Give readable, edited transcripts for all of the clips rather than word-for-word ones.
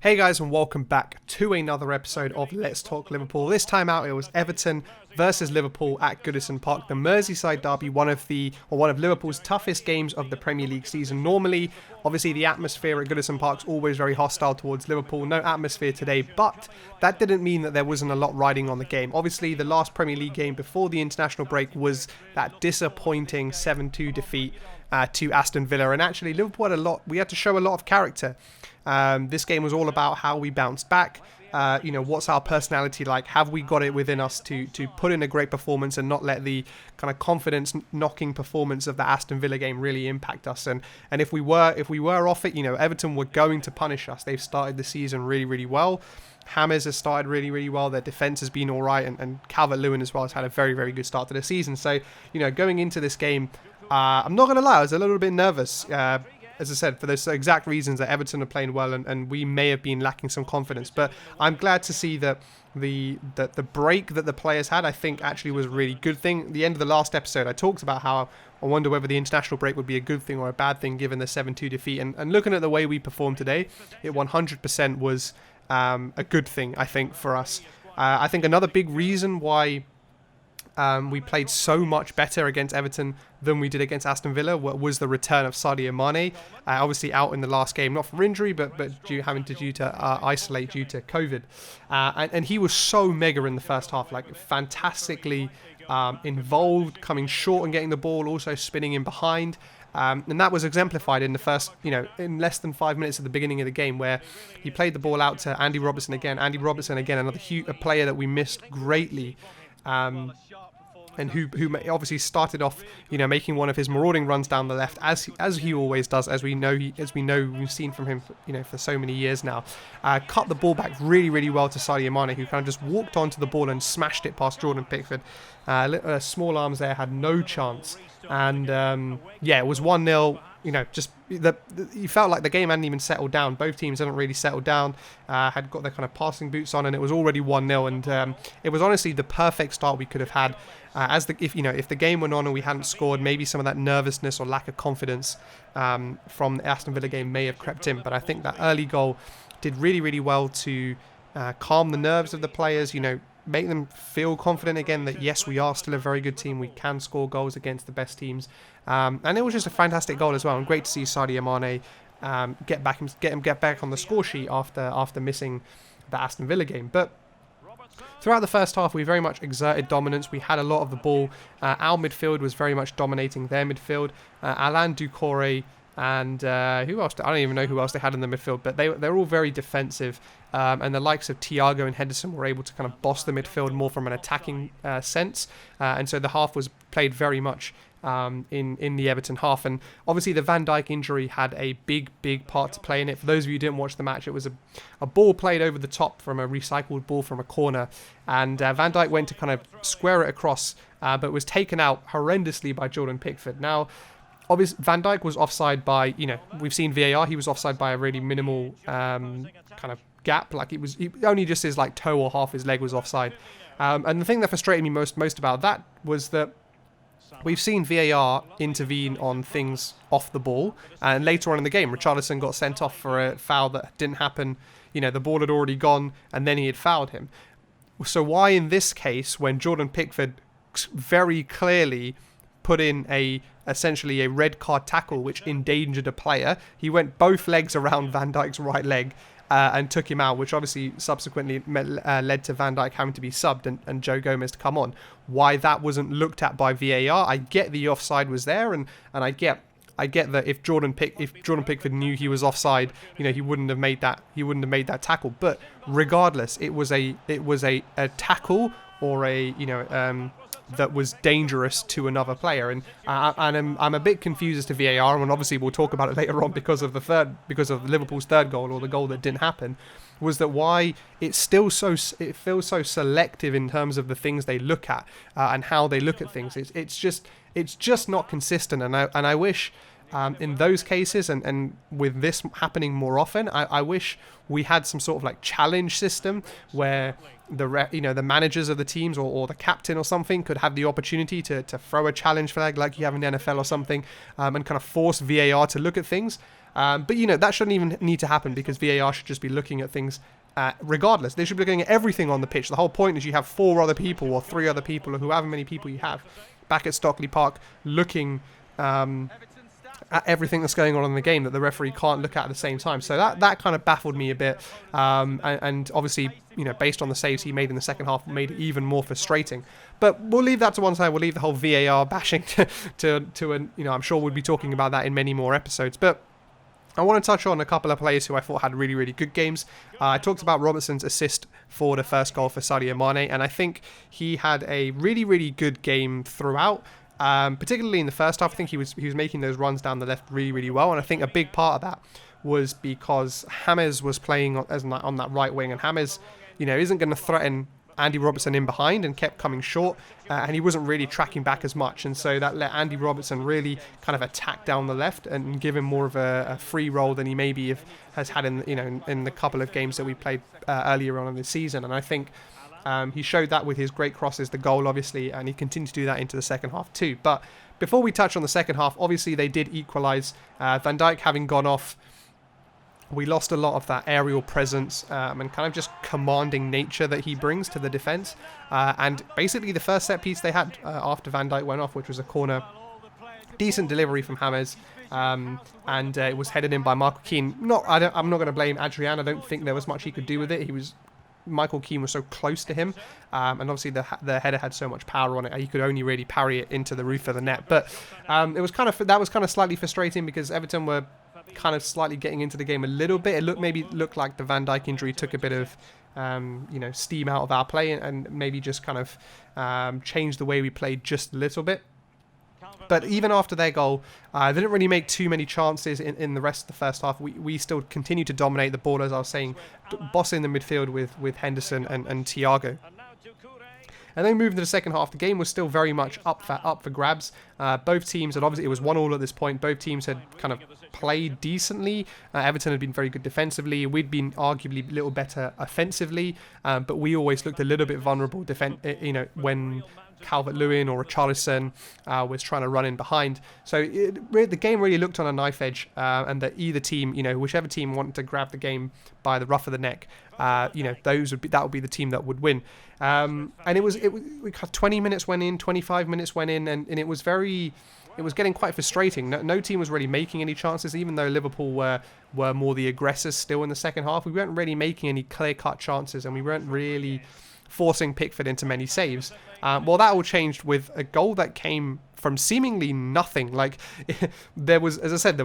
Hey guys, and welcome back to another episode of Let's Talk Liverpool. This time out it was Everton versus Liverpool at Goodison Park, the Merseyside derby, one of Liverpool's toughest games of the Premier League season. Normally, obviously the atmosphere at Goodison Park's always very hostile towards Liverpool. No atmosphere today, but that didn't mean that there wasn't a lot riding on the game. Obviously, the last Premier League game before the international break was that disappointing 7-2 defeat to Aston Villa, and actually Liverpool we had to show a lot of character. This game was all about how we bounced back. What's our personality like? Have we got it within us to put in a great performance and not let the kind of confidence knocking performance of the Aston Villa game really impact us? And if we were off it, Everton were going to punish us. They've started the season really, really well. Hammers has started really, really well. Their defence has been all right, and Calvert-Lewin as well has had a very, very good start to the season. So, going into this game, I'm not going to lie, I was a little bit nervous. As I said, for those exact reasons that Everton are playing well and we may have been lacking some confidence. But I'm glad to see that the break that the players had, I think, actually was a really good thing. At the end of the last episode, I talked about how I wonder whether the international break would be a good thing or a bad thing given the 7-2 defeat. And looking at the way we performed today, it 100% was a good thing, I think, for us. I think another big reason why we played so much better against Everton than we did against Aston Villa was the return of Sadio Mane, obviously out in the last game, not for injury, but due to isolate due to COVID. And he was so mega in the first half, like fantastically involved, coming short and getting the ball, also spinning in behind. And that was exemplified in the first, in less than 5 minutes at the beginning of the game, where he played the ball out to Andy Robertson again. Andy Robertson again, another a player that we missed greatly. And who obviously started off, making one of his marauding runs down the left, as he always does, as we know we've seen from him, for so many years now. Cut the ball back really, really well to Sadio Mane, who kind of just walked onto the ball and smashed it past Jordan Pickford. Small arms there had no chance, and it was 1-0. You felt like the game hadn't even settled down. Both teams hadn't really settled down, had got their kind of passing boots on, and it was already 1-0. And it was honestly the perfect start we could have had. If the game went on and we hadn't scored, maybe some of that nervousness or lack of confidence from the Aston Villa game may have crept in. But I think that early goal did really, really well to calm the nerves of the players. Make them feel confident again that yes, we are still a very good team. We can score goals against the best teams, and it was just a fantastic goal as well. And great to see Sadio Mane get back on the score sheet after missing the Aston Villa game. But throughout the first half, we very much exerted dominance. We had a lot of the ball. Our midfield was very much dominating their midfield. Alain Doucouré and who else? I don't even know who else they had in the midfield, but they're all very defensive. And the likes of Thiago and Henderson were able to kind of boss the midfield more from an attacking sense. And so the half was played very much in the Everton half. And obviously the Van Dijk injury had a big part to play in it. For those of you who didn't watch the match, it was a ball played over the top from a recycled ball from a corner. And Van Dijk went to kind of square it across, but was taken out horrendously by Jordan Pickford. Now, obviously, Van Dijk was offside by, we've seen VAR, he was offside by a really minimal kind of gap, like he only just his like toe or half his leg was offside. And the thing that frustrated me most about that was that we've seen VAR intervene on things off the ball, and later on in the game, Richarlison got sent off for a foul that didn't happen. The ball had already gone, and then he had fouled him. So why in this case, when Jordan Pickford very clearly put in essentially a red card tackle which endangered a player, he went both legs around Van Dijk's right leg and took him out, which obviously subsequently led to Van Dijk having to be subbed and Joe Gomez to come on. Why that wasn't looked at by VAR, I get the offside was there, and I get that if Jordan Pickford knew he was offside, he wouldn't have made that tackle. But regardless, it was a tackle or that was dangerous to another player, and I'm a bit confused as to VAR, and obviously we'll talk about it later on because of Liverpool's third goal, or the goal that didn't happen, was that why it feels so selective in terms of the things they look at and how they look at things. It's just not consistent, and I wish in those cases and with this happening more often, I wish we had some sort of like challenge system where the managers of the teams or the captain or something could have the opportunity to throw a challenge flag like you have in the NFL or something, and kind of force VAR to look at things. But, that shouldn't even need to happen because VAR should just be looking at things regardless. They should be looking at everything on the pitch. The whole point is you have 4 other people or 3 other people or however many people you have back at Stockley Park looking at everything that's going on in the game that the referee can't look at the same time. So that kind of baffled me a bit. And obviously, based on the saves he made in the second half, made it even more frustrating. But we'll leave that to one side. We'll leave the whole VAR bashing I'm sure we'll be talking about that in many more episodes. But I want to touch on a couple of players who I thought had really, really good games. I talked about Robertson's assist for the first goal for Sadio Mane, and I think he had a really, really good game throughout. Particularly in the first half, I think he was making those runs down the left really, really well, and I think a big part of that was because James was playing on that right wing, and James, isn't going to threaten Andy Robertson in behind and kept coming short, and he wasn't really tracking back as much, and so that let Andy Robertson really kind of attack down the left and give him more of a free role than he maybe has had in the couple of games that we played earlier on in the season. And I think he showed that with his great crosses, the goal obviously, and he continued to do that into the second half too. But before we touch on the second half, obviously they did equalise. Van Dijk having gone off, we lost a lot of that aerial presence and kind of just commanding nature that he brings to the defence. And basically the first set piece they had after Van Dijk went off, which was a corner, decent delivery from James, and it was headed in by Michael Keane. I'm not going to blame Adrian. I don't think there was much he could do with it. Michael Keane was so close to him, and obviously the header had so much power on it, he could only really parry it into the roof of the net. But that was kind of slightly frustrating because Everton were kind of slightly getting into the game a little bit. It looked like the Van Dijk injury took a bit of steam out of our play and maybe just kind of changed the way we played just a little bit. But even after their goal, they didn't really make too many chances in the rest of the first half. We still continued to dominate the ball, as I was saying, bossing the midfield with Henderson and Thiago. And then moving to the second half, the game was still very much up for grabs. Both teams, and obviously it was 1-1 at this point, both teams had kind of played decently. Everton had been very good defensively. We'd been arguably a little better offensively, but we always looked a little bit vulnerable when Calvert-Lewin or Richarlison was trying to run in behind. So the game really looked on a knife edge, and that either team, whichever team wanted to grab the game by the ruff of the neck, that would be the team that would win. And we had 20 minutes went in, 25 minutes went in, and it was getting quite frustrating. No team was really making any chances, even though Liverpool were more the aggressors still in the second half. We weren't really making any clear-cut chances, and we weren't really forcing Pickford into many saves. Well, that all changed with a goal that came from seemingly nothing. Like, there was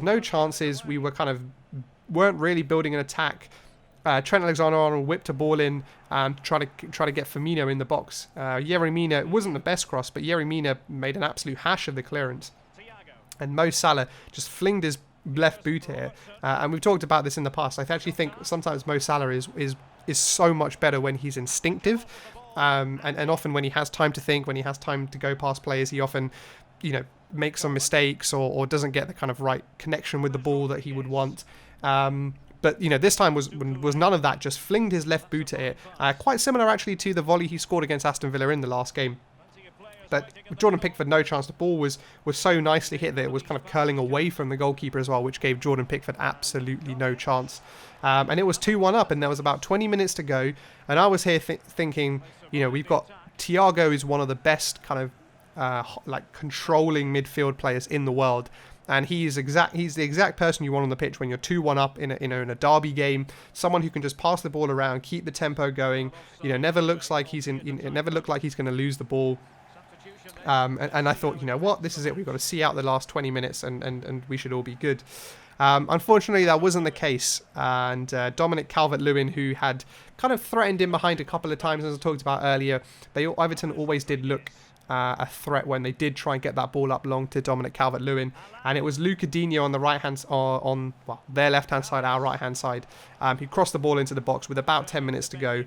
no chances. We weren't really building an attack. Trent Alexander-Arnold whipped a ball in, try to get Firmino in the box. Yerry Mina, it wasn't the best cross, but Yerry Mina made an absolute hash of the clearance. And Mo Salah just flinged his left boot here. And we've talked about this in the past. I actually think sometimes Mo Salah is so much better when he's instinctive. And often when he has time to think, when he has time to go past players, he often, makes some mistakes or doesn't get the kind of right connection with the ball that he would want. But, this time was none of that, just flinged his left boot at it. Quite similar, actually, to the volley he scored against Aston Villa in the last game. But with Jordan Pickford, no chance. The ball was so nicely hit that it was kind of curling away from the goalkeeper as well, which gave Jordan Pickford absolutely no chance. And it was 2-1 up, and there was about 20 minutes to go. And I was here thinking, we've got Thiago is one of the best kind of controlling midfield players in the world. And he's the exact person you want on the pitch when you're 2-1 up in a derby game. Someone who can just pass the ball around, keep the tempo going. Never looks like it never looked like he's going to lose the ball. And I thought, what? This is it. We've got to see out the last 20 minutes and we should all be good. Unfortunately, that wasn't the case. And Dominic Calvert-Lewin, who had kind of threatened in behind a couple of times, as I talked about earlier, Everton always did look a threat when they did try and get that ball up long to Dominic Calvert-Lewin. And it was Luca Digne on the their left-hand side, our right-hand side. He crossed the ball into the box with about 10 minutes to go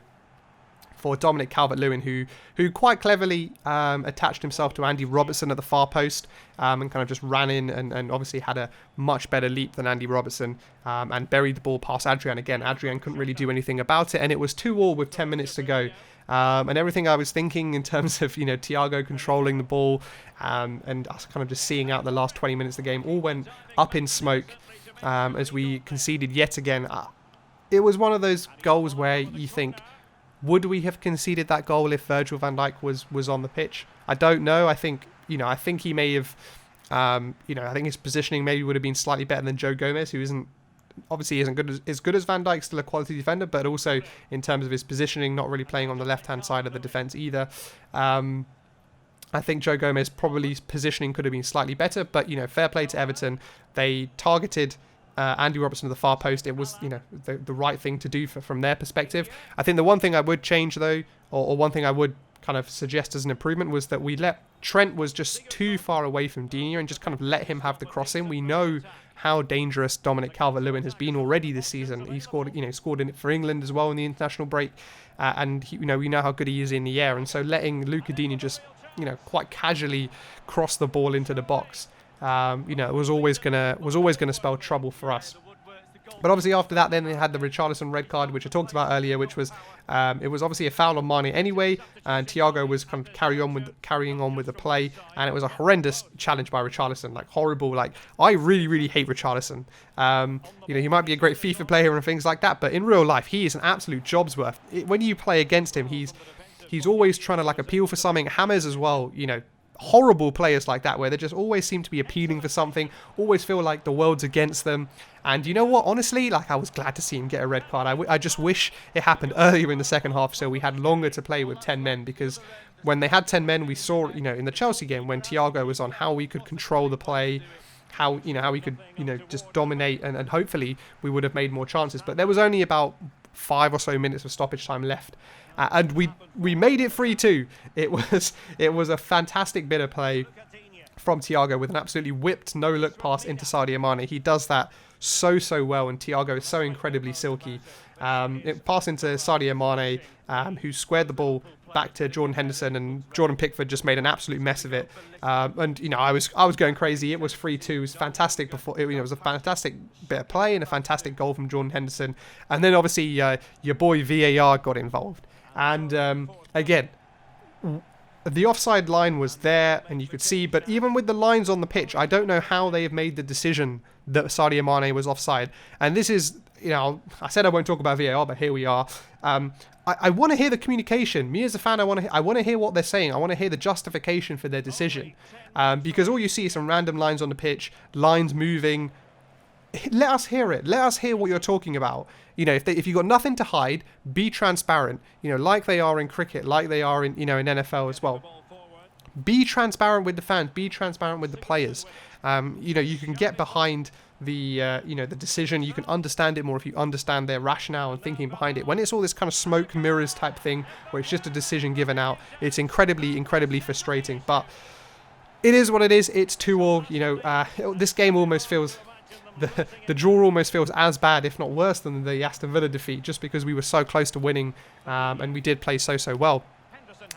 for Dominic Calvert-Lewin, who quite cleverly attached himself to Andy Robertson at the far post and kind of just ran in and obviously had a much better leap than Andy Robertson and buried the ball past Adrian again. Adrian couldn't really do anything about it, and it was 2-2 with 10 minutes to go. And everything I was thinking in terms of, Thiago controlling the ball and us kind of just seeing out the last 20 minutes of the game all went up in smoke. as we conceded yet again. It was one of those goals where you think, would we have conceded that goal if Virgil van Dijk was on the pitch? I don't know. I think he may have, I think his positioning maybe would have been slightly better than Joe Gomez, who isn't as good as Van Dijk, still a quality defender, but also in terms of his positioning, not really playing on the left-hand side of the defence either. I think Joe Gomez probably positioning could have been slightly better, but fair play to Everton. They targeted Andy Robertson to the far post. It was the right thing to do from their perspective. I think the one thing I would change though, or one thing I would kind of suggest as an improvement, was that we let Trent was just too far away from Digne and just kind of let him have the crossing. We know how dangerous Dominic Calvert-Lewin has been already this season. He scored in it for England as well in the international break, and we know how good he is in the air. And so letting Luca Digne just quite casually cross the ball into the box, was always gonna spell trouble for us. But obviously after that, then they had the Richarlison red card, which I talked about earlier, which was it was obviously a foul on Mane anyway, and Thiago was kind of carrying on with the play, and it was a horrendous challenge by Richarlison, horrible. I really hate Richarlison. He might be a great FIFA player and things like that, but in real life, he is an absolute job's worth. When you play against him, he's always trying to appeal for something. Hammers as well, horrible players like that, where they just always seem to be appealing for something, always feel like the world's against them. And you know what, honestly, I was glad to see him get a red card. I just wish it happened earlier in the second half, so we had longer to play with 10 men, because when they had 10 men, we saw, in the Chelsea game when Thiago was on, how we could control the play, how we could, just dominate, and hopefully we would have made more chances. But there was only about 5 or so minutes of stoppage time left. And we made it 3-2. It was a fantastic bit of play from Thiago with an absolutely whipped no-look pass into Sadio Mane. He does that so well, and Thiago is so incredibly silky. It passed into Sadio Mane, who squared the ball back to Jordan Henderson, and Jordan Pickford just made an absolute mess of it. And I was going crazy. It was 3-2. It was fantastic. It was a fantastic bit of play and a fantastic goal from Jordan Henderson. And then obviously your boy VAR got involved. And again, the offside line was there and you could see, but even with the lines on the pitch, I don't know how they have made the decision that Sadio Mane was offside. And this is, I said I won't talk about VAR, but here we are. I want to hear the communication. Me as a fan, I want to hear what they're saying. I want to hear the justification for their decision, because all you see is some random lines on the pitch, lines moving. Let us hear it. Let us hear what you're talking about. If you've got nothing to hide, be transparent. Like they are in cricket, like they are in in NFL as well. Be transparent with the fans. Be transparent with the players. You can get behind the the decision. You can understand it more if you understand their rationale and thinking behind it. When it's all this kind of smoke and mirrors type thing, where it's just a decision given out, it's incredibly frustrating. But it is what it is. It's 2-2. This game almost feels. The draw almost feels as bad, if not worse, than the Aston Villa defeat, just because we were so close to winning, and we did play so well.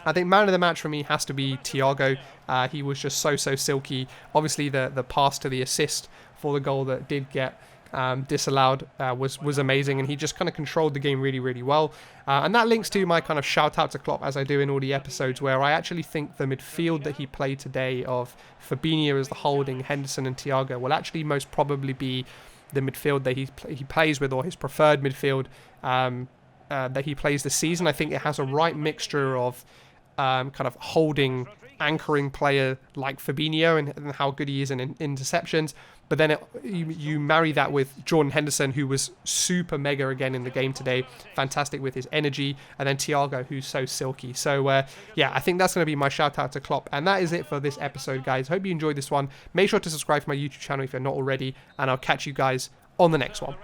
I think man of the match for me has to be Thiago. He was just so silky. Obviously, the pass to the assist for the goal that did get disallowed was amazing, and he just kind of controlled the game really well. And that links to my kind of shout out to Klopp, as I do in all the episodes, where I actually think the midfield that he played today of Fabinho as the holding, Henderson and Thiago will actually most probably be the midfield that he plays with, or his preferred midfield that he plays this season. I think it has a right mixture of kind of holding, anchoring player like Fabinho and how good he is in interceptions. But then you marry that with Jordan Henderson, who was super mega again in the game today. Fantastic with his energy. And then Thiago, who's so silky. So, I think that's going to be my shout out to Klopp. And that is it for this episode, guys. Hope you enjoyed this one. Make sure to subscribe to my YouTube channel if you're not already. And I'll catch you guys on the next one.